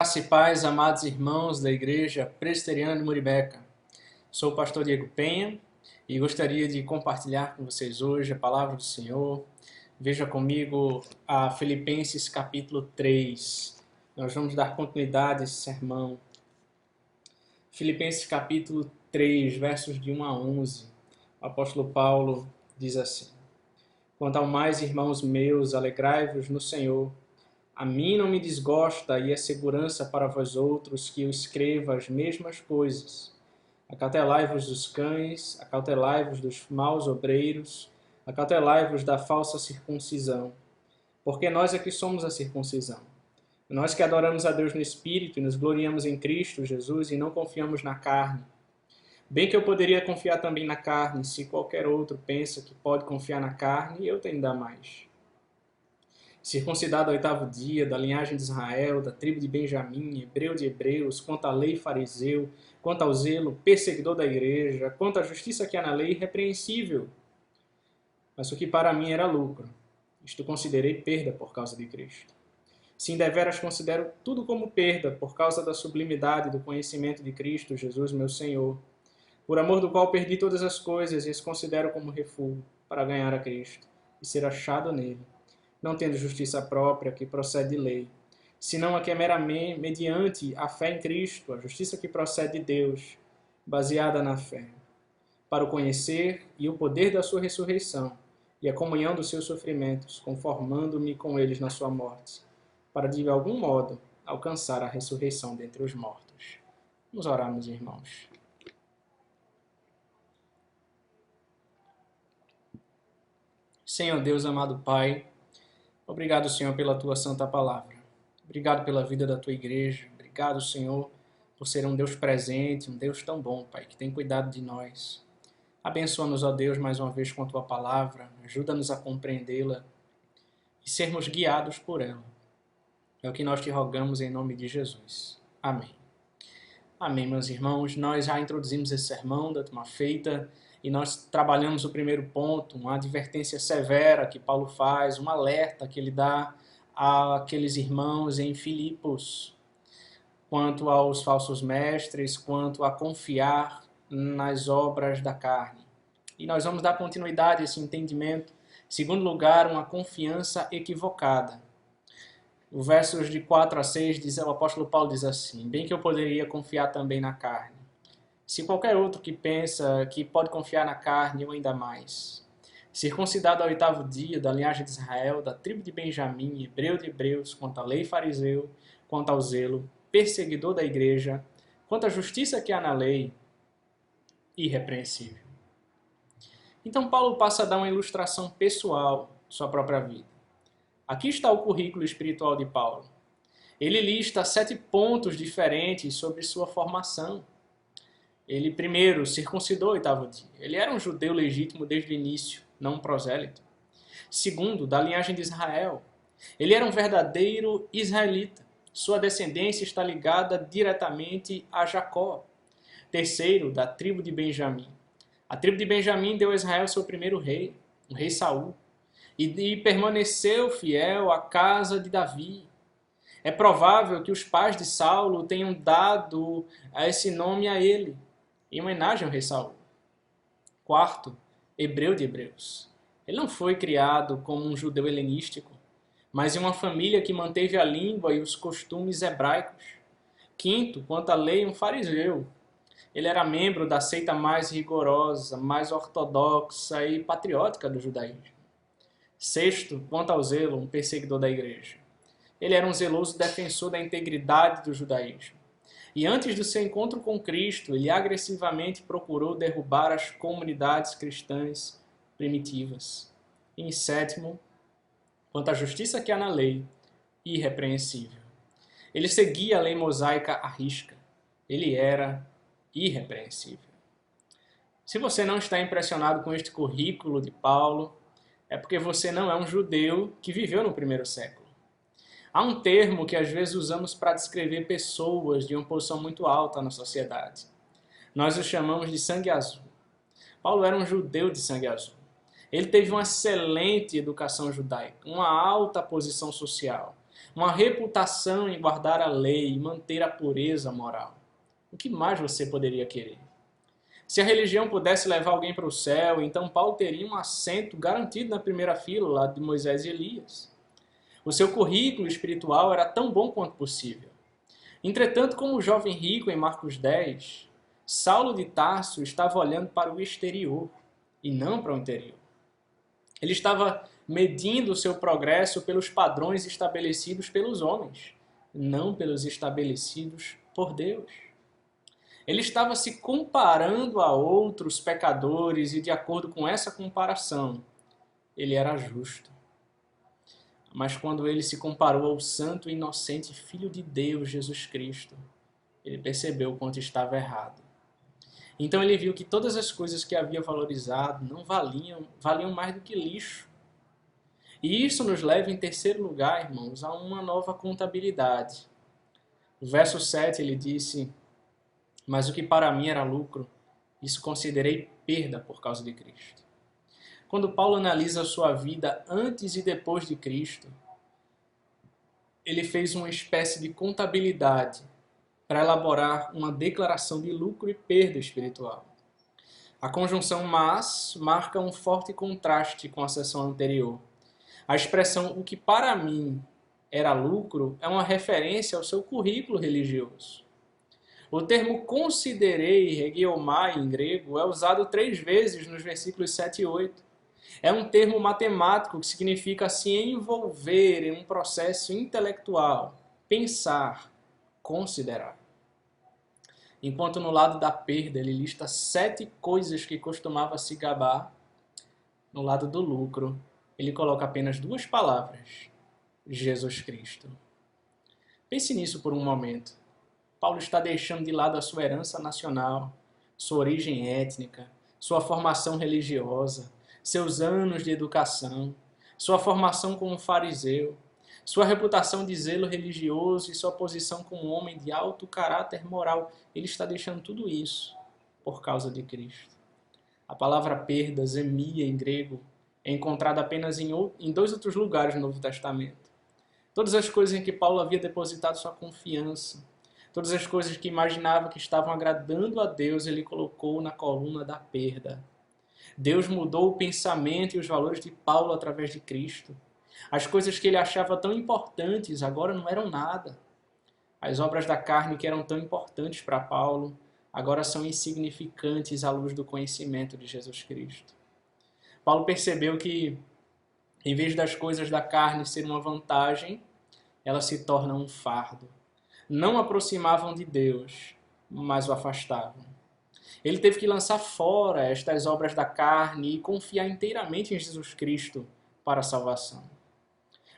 Graça e paz, amados irmãos da Igreja Presbiteriana de Muribeca. Sou o pastor Diego Penha e gostaria de compartilhar com vocês hoje a palavra do Senhor. Veja comigo a Filipenses capítulo 3. Nós vamos dar continuidade a esse sermão. Filipenses capítulo 3, versos de 1 a 11. O apóstolo Paulo diz assim: Quanto ao mais, irmãos meus, alegrai-vos no Senhor. A mim não me desgosta e é segurança para vós outros que eu escreva as mesmas coisas. Acautelai-vos dos cães, acautelai-vos dos maus obreiros, acautelai-vos da falsa circuncisão. Porque nós é que somos a circuncisão. Nós que adoramos a Deus no Espírito e nos gloriamos em Cristo Jesus e não confiamos na carne. Bem que eu poderia confiar também na carne, se qualquer outro pensa que pode confiar na carne, eu tenho de dar mais. Circuncidado ao 8º dia, da linhagem de Israel, da tribo de Benjamim, hebreu de hebreus, quanto à lei fariseu, quanto ao zelo, perseguidor da igreja, quanto à justiça que há na lei, irrepreensível. Mas o que para mim era lucro, isto considerei perda por causa de Cristo. Sim, deveras considero tudo como perda por causa da sublimidade do conhecimento de Cristo, Jesus meu Senhor, por amor do qual perdi todas as coisas e as considero como refúgio para ganhar a Cristo e ser achado nele, não tendo justiça própria que procede de lei, senão a que é meramente mediante a fé em Cristo, a justiça que procede de Deus, baseada na fé, para o conhecer e o poder da sua ressurreição e a comunhão dos seus sofrimentos, conformando-me com eles na sua morte, para de algum modo alcançar a ressurreição dentre os mortos. Vamos orar, meus irmãos. Senhor Deus, amado Pai, obrigado, Senhor, pela Tua santa palavra. Obrigado pela vida da Tua igreja. Obrigado, Senhor, por ser um Deus presente, um Deus tão bom, Pai, que tem cuidado de nós. Abençoa-nos, ó Deus, mais uma vez com a Tua palavra. Ajuda-nos a compreendê-la e sermos guiados por ela. É o que nós te rogamos em nome de Jesus. Amém. Amém, meus irmãos. Nós já introduzimos esse sermão da última feita e nós trabalhamos o primeiro ponto, uma advertência severa que Paulo faz, um alerta que ele dá àqueles irmãos em Filipos, quanto aos falsos mestres, quanto a confiar nas obras da carne. E nós vamos dar continuidade a esse entendimento. Em segundo lugar, uma confiança equivocada. Os versos de 4 a 6, o apóstolo Paulo diz assim: Bem que eu poderia confiar também na carne. Se qualquer outro que pensa que pode confiar na carne, eu ainda mais. Circuncidado ao 8º dia, da linhagem de Israel, da tribo de Benjamim, hebreu de hebreus, quanto à lei fariseu, quanto ao zelo, perseguidor da igreja, quanto à justiça que há na lei, irrepreensível. Então Paulo passa a dar uma ilustração pessoal de sua própria vida. Aqui está o currículo espiritual de Paulo. Ele lista 7 pontos diferentes sobre sua formação. Ele, primeiro, circuncidou o 8º dia. Ele era um judeu legítimo desde o início, não um prosélito. Segundo, da linhagem de Israel. Ele era um verdadeiro israelita. Sua descendência está ligada diretamente a Jacó. Terceiro, da tribo de Benjamim. A tribo de Benjamim deu a Israel seu primeiro rei, o rei Saul, e permaneceu fiel à casa de Davi. É provável que os pais de Saulo tenham dado esse nome a ele, em homenagem ao rei Saul. Quarto, hebreu de hebreus. Ele não foi criado como um judeu helenístico, mas em uma família que manteve a língua e os costumes hebraicos. Quinto, quanto à lei, um fariseu. Ele era membro da seita mais rigorosa, mais ortodoxa e patriótica do judaísmo. Sexto, quanto ao zelo, um perseguidor da igreja. Ele era um zeloso defensor da integridade do judaísmo. E antes do seu encontro com Cristo, ele agressivamente procurou derrubar as comunidades cristãs primitivas. E em sétimo, quanto à justiça que há na lei, irrepreensível. Ele seguia a lei mosaica à risca. Ele era irrepreensível. Se você não está impressionado com este currículo de Paulo, é porque você não é um judeu que viveu no primeiro século. Há um termo que às vezes usamos para descrever pessoas de uma posição muito alta na sociedade. Nós o chamamos de sangue azul. Paulo era um judeu de sangue azul. Ele teve uma excelente educação judaica, uma alta posição social, uma reputação em guardar a lei e manter a pureza moral. O que mais você poderia querer? Se a religião pudesse levar alguém para o céu, então Paulo teria um assento garantido na primeira fila, lá de Moisés e Elias. O seu currículo espiritual era tão bom quanto possível. Entretanto, como o jovem rico em Marcos 10, Saulo de Tarso estava olhando para o exterior e não para o interior. Ele estava medindo o seu progresso pelos padrões estabelecidos pelos homens, não pelos estabelecidos por Deus. Ele estava se comparando a outros pecadores e, de acordo com essa comparação, ele era justo. Mas quando ele se comparou ao santo e inocente Filho de Deus, Jesus Cristo, ele percebeu o quanto estava errado. Então ele viu que todas as coisas que havia valorizado não valiam mais do que lixo. E isso nos leva, em terceiro lugar, irmãos, a uma nova contabilidade. No verso 7 ele disse: mas o que para mim era lucro, isso considerei perda por causa de Cristo. Quando Paulo analisa a sua vida antes e depois de Cristo, ele fez uma espécie de contabilidade para elaborar uma declaração de lucro e perda espiritual. A conjunção mas marca um forte contraste com a seção anterior. A expressão o que para mim era lucro é uma referência ao seu currículo religioso. O termo considerei, hegeomai em grego, é usado 3 vezes nos versículos 7 e 8. É um termo matemático que significa se envolver em um processo intelectual, pensar, considerar. Enquanto no lado da perda ele lista 7 coisas que costumava se gabar, no lado do lucro ele coloca apenas 2 palavras: Jesus Cristo. Pense nisso por um momento. Paulo está deixando de lado a sua herança nacional, sua origem étnica, sua formação religiosa, seus anos de educação, sua formação como fariseu, sua reputação de zelo religioso e sua posição como homem de alto caráter moral. Ele está deixando tudo isso por causa de Cristo. A palavra perda, zemia em grego, é encontrada apenas em 2 outros lugares no Novo Testamento. Todas as coisas em que Paulo havia depositado sua confiança, todas as coisas que imaginava que estavam agradando a Deus, ele colocou na coluna da perda. Deus mudou o pensamento e os valores de Paulo através de Cristo. As coisas que ele achava tão importantes agora não eram nada. As obras da carne que eram tão importantes para Paulo agora são insignificantes à luz do conhecimento de Jesus Cristo. Paulo percebeu que, em vez das coisas da carne ser uma vantagem, elas se tornam um fardo. Não o aproximavam de Deus, mas o afastavam. Ele teve que lançar fora estas obras da carne e confiar inteiramente em Jesus Cristo para a salvação.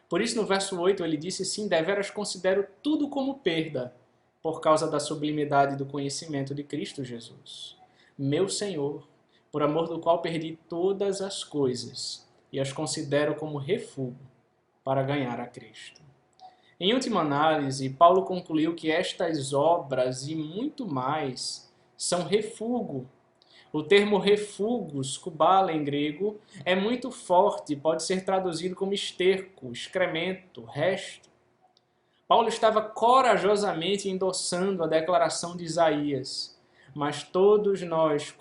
Por isso, no verso 8, ele disse: sim, deveras considero tudo como perda, por causa da sublimidade do conhecimento de Cristo Jesus, meu Senhor, por amor do qual perdi todas as coisas e as considero como refúgio para ganhar a Cristo. Em última análise, Paulo concluiu que estas obras e muito mais são refúgio. O termo refugos, kubala em grego, é muito forte, pode ser traduzido como esterco, excremento, resto. Paulo estava corajosamente endossando a declaração de Isaías: mas todos nós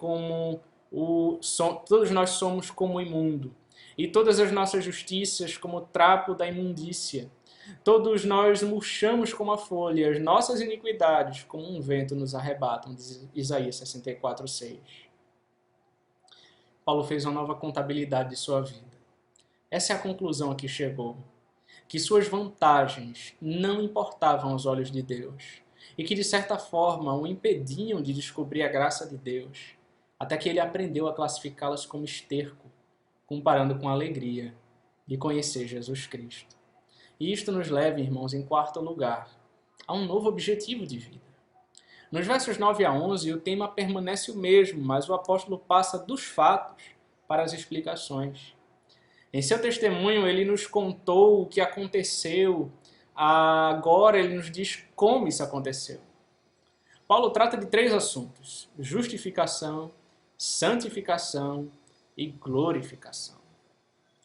somos como imundo, e todas as nossas justiças como trapo da imundícia. Todos nós murchamos como a folha, as nossas iniquidades como um vento nos arrebatam, diz Isaías 64:6. Paulo fez uma nova contabilidade de sua vida. Essa é a conclusão a que chegou: que suas vantagens não importavam aos olhos de Deus e que, de certa forma, o impediam de descobrir a graça de Deus, até que ele aprendeu a classificá-las como esterco, comparando com a alegria de conhecer Jesus Cristo. E isto nos leva, irmãos, em quarto lugar, a um novo objetivo de vida. Nos versos 9 a 11, o tema permanece o mesmo, mas o apóstolo passa dos fatos para as explicações. Em seu testemunho, ele nos contou o que aconteceu, agora ele nos diz como isso aconteceu. Paulo trata de 3 assuntos: justificação, santificação e glorificação.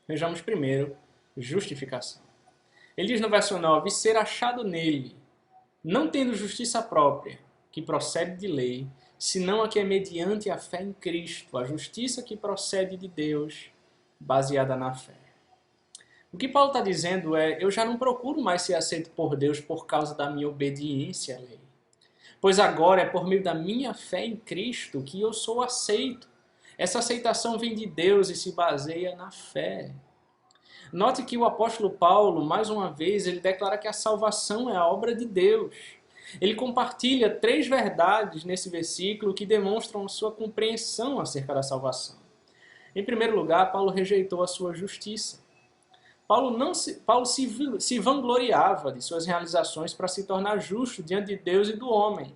Vejamos primeiro justificação. Ele diz no verso 9, ser achado nele, não tendo justiça própria, que procede de lei, senão a que é mediante a fé em Cristo, a justiça que procede de Deus, baseada na fé. O que Paulo está dizendo é, eu já não procuro mais ser aceito por Deus por causa da minha obediência à lei. Pois agora é por meio da minha fé em Cristo que eu sou aceito. Essa aceitação vem de Deus e se baseia na fé. Note que o apóstolo Paulo, mais uma vez, ele declara que a salvação é a obra de Deus. Ele compartilha 3 verdades nesse versículo que demonstram a sua compreensão acerca da salvação. Em primeiro lugar, Paulo rejeitou a sua justiça. Paulo se vangloriava de suas realizações para se tornar justo diante de Deus e do homem.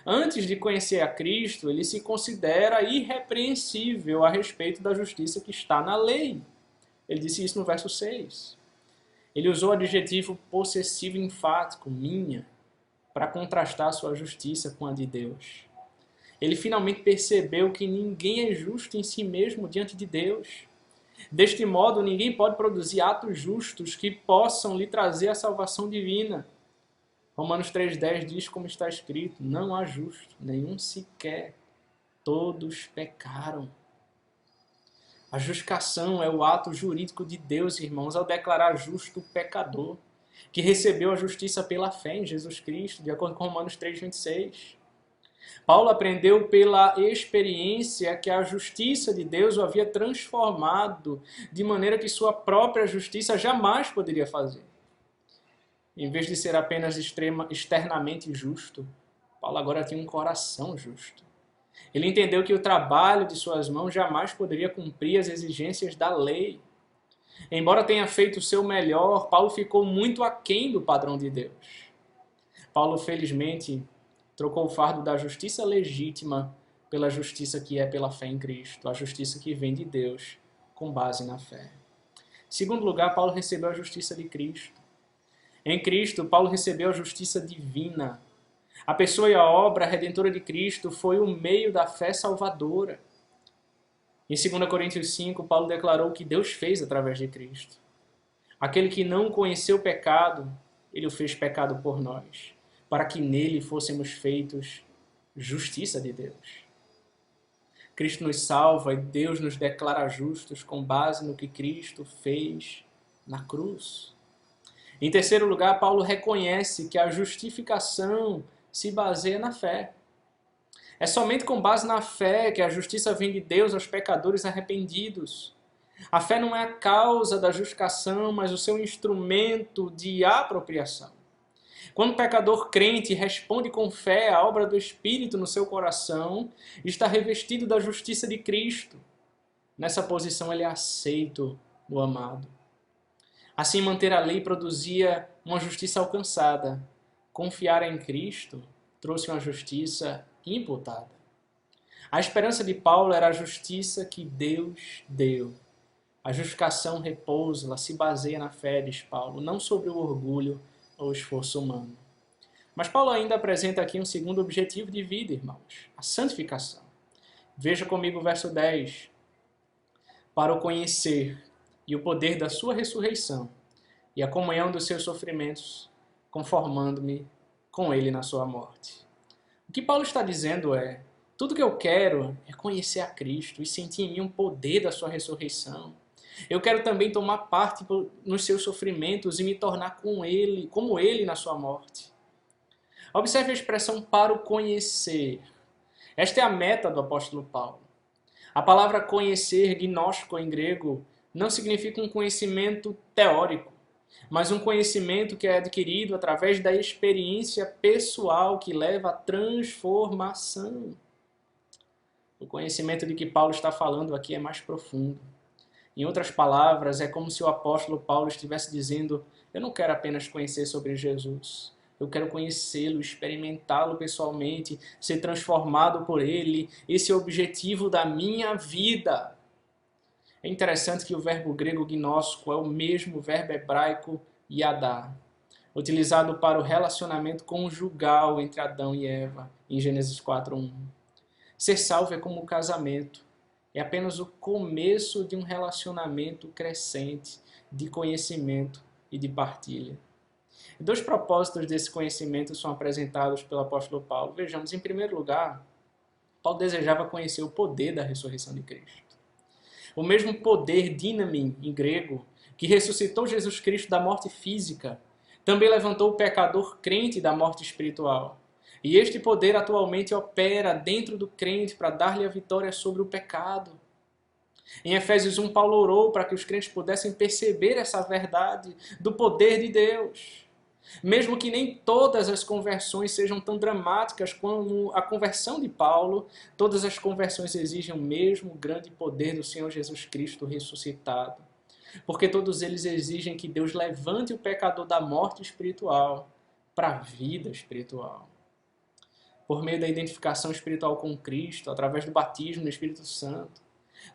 Antes de conhecer a Cristo, ele se considera irrepreensível a respeito da justiça que está na lei. Ele disse isso no verso 6. Ele usou o adjetivo possessivo enfático, minha, para contrastar sua justiça com a de Deus. Ele finalmente percebeu que ninguém é justo em si mesmo diante de Deus. Deste modo, ninguém pode produzir atos justos que possam lhe trazer a salvação divina. Romanos 3,10 diz como está escrito, não há justo, nenhum sequer, todos pecaram. A justificação é o ato jurídico de Deus, irmãos, ao declarar justo o pecador, que recebeu a justiça pela fé em Jesus Cristo, de acordo com Romanos 3,26. Paulo aprendeu pela experiência que a justiça de Deus o havia transformado de maneira que sua própria justiça jamais poderia fazer. Em vez de ser apenas externamente justo, Paulo agora tinha um coração justo. Ele entendeu que o trabalho de suas mãos jamais poderia cumprir as exigências da lei. Embora tenha feito o seu melhor, Paulo ficou muito aquém do padrão de Deus. Paulo, felizmente, trocou o fardo da justiça legítima pela justiça que é pela fé em Cristo, a justiça que vem de Deus com base na fé. Em segundo lugar, Paulo recebeu a justiça de Cristo. Em Cristo, Paulo recebeu a justiça divina. A pessoa e a obra redentora de Cristo foi o meio da fé salvadora. Em 2 Coríntios 5, Paulo declarou o que Deus fez através de Cristo. Aquele que não conheceu o pecado, ele o fez pecado por nós, para que nele fôssemos feitos justiça de Deus. Cristo nos salva e Deus nos declara justos com base no que Cristo fez na cruz. Em terceiro lugar, Paulo reconhece que a justificação se baseia na fé. É somente com base na fé que a justiça vem de Deus aos pecadores arrependidos. A fé não é a causa da justificação, mas o seu instrumento de apropriação. Quando o pecador crente responde com fé à obra do Espírito no seu coração, está revestido da justiça de Cristo. Nessa posição ele é aceito no amado. Assim, manter a lei produzia uma justiça alcançada. Confiar em Cristo trouxe uma justiça imputada. A esperança de Paulo era a justiça que Deus deu. A justificação repousa, ela se baseia na fé, diz Paulo, não sobre o orgulho ou o esforço humano. Mas Paulo ainda apresenta aqui um segundo objetivo de vida, irmãos, a santificação. Veja comigo o verso 10. Para o conhecer e o poder da sua ressurreição e a comunhão dos seus sofrimentos, conformando-me com ele na sua morte. O que Paulo está dizendo é, tudo que eu quero é conhecer a Cristo e sentir em mim um poder da sua ressurreição. Eu quero também tomar parte nos seus sofrimentos e me tornar como ele na sua morte. Observe a expressão para o conhecer. Esta é a meta do apóstolo Paulo. A palavra conhecer, gnóstico em grego, não significa um conhecimento teórico, mas um conhecimento que é adquirido através da experiência pessoal que leva à transformação. O conhecimento de que Paulo está falando aqui é mais profundo. Em outras palavras, é como se o apóstolo Paulo estivesse dizendo, eu não quero apenas conhecer sobre Jesus, eu quero conhecê-lo, experimentá-lo pessoalmente, ser transformado por ele, esse é o objetivo da minha vida. É interessante que o verbo grego gnosko é o mesmo verbo hebraico yadá, utilizado para o relacionamento conjugal entre Adão e Eva, em Gênesis 4:1. Ser salvo é como o casamento, é apenas o começo de um relacionamento crescente, de conhecimento e de partilha. Dois propósitos desse conhecimento são apresentados pelo apóstolo Paulo. Vejamos, em primeiro lugar, Paulo desejava conhecer o poder da ressurreição de Cristo. O mesmo poder, dínamim em grego, que ressuscitou Jesus Cristo da morte física, também levantou o pecador crente da morte espiritual. E este poder atualmente opera dentro do crente para dar-lhe a vitória sobre o pecado. Em Efésios 1, Paulo orou para que os crentes pudessem perceber essa verdade do poder de Deus. Mesmo que nem todas as conversões sejam tão dramáticas como a conversão de Paulo, todas as conversões exigem o mesmo grande poder do Senhor Jesus Cristo ressuscitado. Porque todos eles exigem que Deus levante o pecador da morte espiritual para a vida espiritual. Por meio da identificação espiritual com Cristo, através do batismo no Espírito Santo,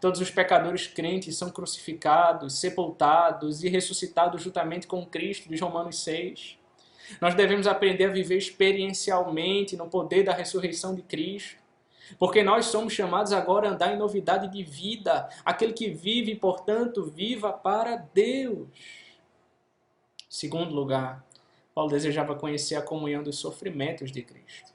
todos os pecadores crentes são crucificados, sepultados e ressuscitados juntamente com Cristo, diz Romanos 6. Nós devemos aprender a viver experiencialmente no poder da ressurreição de Cristo, porque nós somos chamados agora a andar em novidade de vida. Aquele que vive, portanto, viva para Deus. Segundo lugar, Paulo desejava conhecer a comunhão dos sofrimentos de Cristo.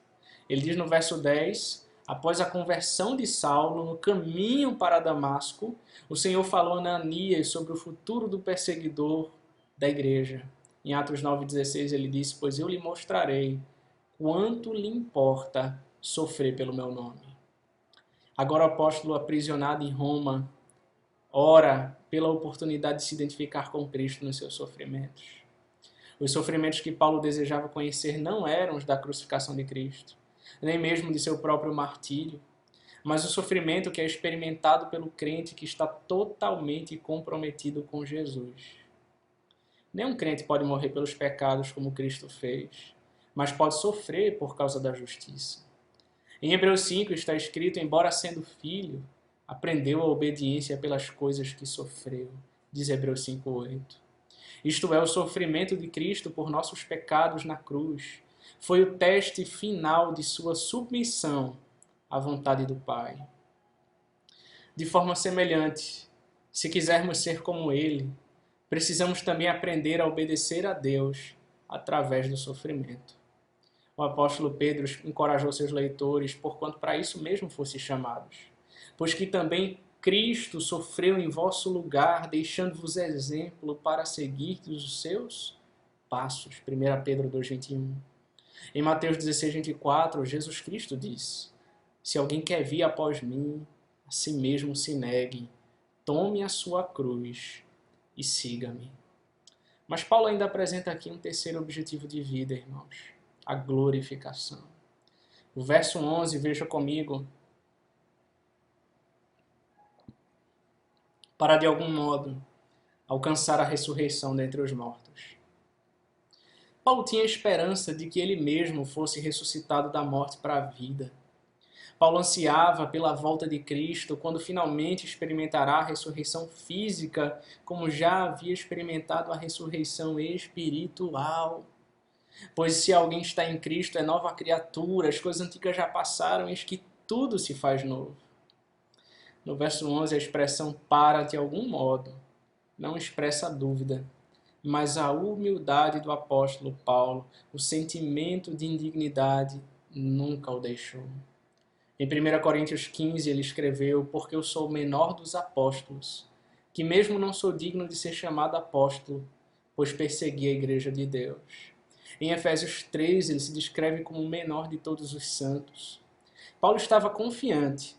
Ele diz no verso 10, após a conversão de Saulo, no caminho para Damasco, o Senhor falou a Ananias sobre o futuro do perseguidor da igreja. Em Atos 9,16 ele disse, pois eu lhe mostrarei quanto lhe importa sofrer pelo meu nome. Agora o apóstolo aprisionado em Roma ora pela oportunidade de se identificar com Cristo nos seus sofrimentos. Os sofrimentos que Paulo desejava conhecer não eram os da crucificação de Cristo, nem mesmo de seu próprio martírio, mas o sofrimento que é experimentado pelo crente que está totalmente comprometido com Jesus. Nenhum crente pode morrer pelos pecados como Cristo fez, mas pode sofrer por causa da justiça. Em Hebreus 5 está escrito, embora sendo filho, aprendeu a obediência pelas coisas que sofreu, diz Hebreus 5,8. Isto é, o sofrimento de Cristo por nossos pecados na cruz foi o teste final de sua submissão à vontade do Pai. De forma semelhante, se quisermos ser como Ele, precisamos também aprender a obedecer a Deus através do sofrimento. O apóstolo Pedro encorajou seus leitores, porquanto para isso mesmo fosse chamados. Pois que também Cristo sofreu em vosso lugar, deixando-vos exemplo para seguir os seus passos. 1 Pedro 2,21. Em Mateus 16,24, Jesus Cristo diz, se alguém quer vir após mim, a si mesmo se negue, tome a sua cruz e siga-me. Mas Paulo ainda apresenta aqui um terceiro objetivo de vida, irmãos, a glorificação. O verso 11, veja comigo, para de algum modo alcançar a ressurreição dentre os mortos. Paulo tinha esperança de que ele mesmo fosse ressuscitado da morte para a vida. Paulo ansiava pela volta de Cristo, quando finalmente experimentará a ressurreição física, como já havia experimentado a ressurreição espiritual. Pois se alguém está em Cristo, é nova criatura, as coisas antigas já passaram, eis que tudo se faz novo. No verso 11, a expressão para de algum modo não expressa dúvida, mas a humildade do apóstolo Paulo, o sentimento de indignidade, nunca o deixou. Em 1 Coríntios 15 ele escreveu, porque eu sou o menor dos apóstolos, que mesmo não sou digno de ser chamado apóstolo, pois persegui a igreja de Deus. Em Efésios 3 ele se descreve como o menor de todos os santos. Paulo estava confiante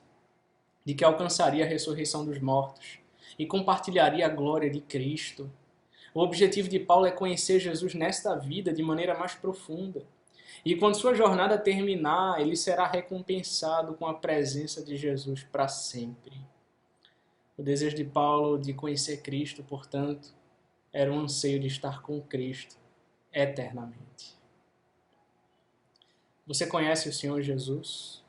de que alcançaria a ressurreição dos mortos e compartilharia a glória de Cristo. O objetivo de Paulo é conhecer Jesus nesta vida de maneira mais profunda. E quando sua jornada terminar, ele será recompensado com a presença de Jesus para sempre. O desejo de Paulo de conhecer Cristo, portanto, era um anseio de estar com Cristo eternamente. Você conhece o Senhor Jesus?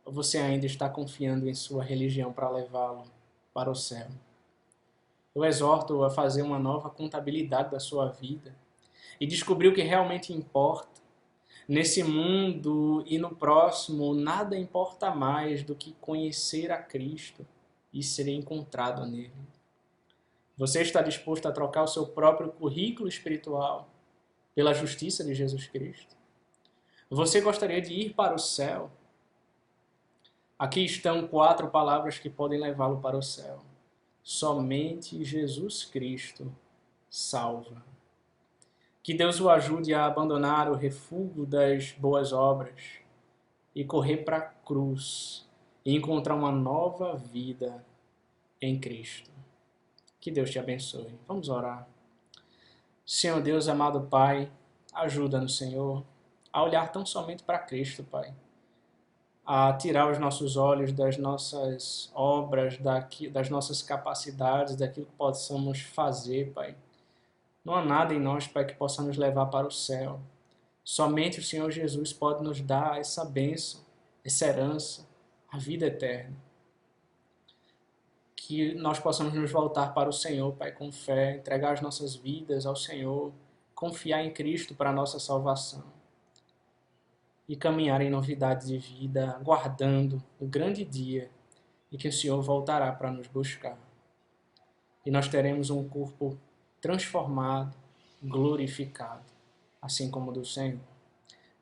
Ou você ainda está confiando em sua religião para levá-lo para o céu? Eu exorto a fazer uma nova contabilidade da sua vida e descobrir o que realmente importa. Nesse mundo e no próximo, nada importa mais do que conhecer a Cristo e ser encontrado nele. Você está disposto a trocar o seu próprio currículo espiritual pela justiça de Jesus Cristo? Você gostaria de ir para o céu? Aqui estão 4 palavras que podem levá-lo para o céu. Somente Jesus Cristo salva. Que Deus o ajude a abandonar o refúgio das boas obras e correr para a cruz e encontrar uma nova vida em Cristo. Que Deus te abençoe. Vamos orar. Senhor Deus, amado Pai, ajuda-nos, Senhor, a olhar tão somente para Cristo, Pai. A tirar os nossos olhos das nossas obras, das nossas capacidades, daquilo que possamos fazer, Pai. Não há nada em nós, Pai, que possa nos levar para o céu. Somente o Senhor Jesus pode nos dar essa bênção, essa herança, a vida eterna. Que nós possamos nos voltar para o Senhor, Pai, com fé, entregar as nossas vidas ao Senhor, confiar em Cristo para a nossa salvação e caminhar em novidade de vida, aguardando o grande dia em que o Senhor voltará para nos buscar. E nós teremos um corpo transformado, glorificado, assim como o do Senhor.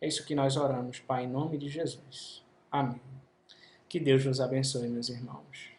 É isso que nós oramos, Pai, em nome de Jesus. Amém. Que Deus nos abençoe, meus irmãos.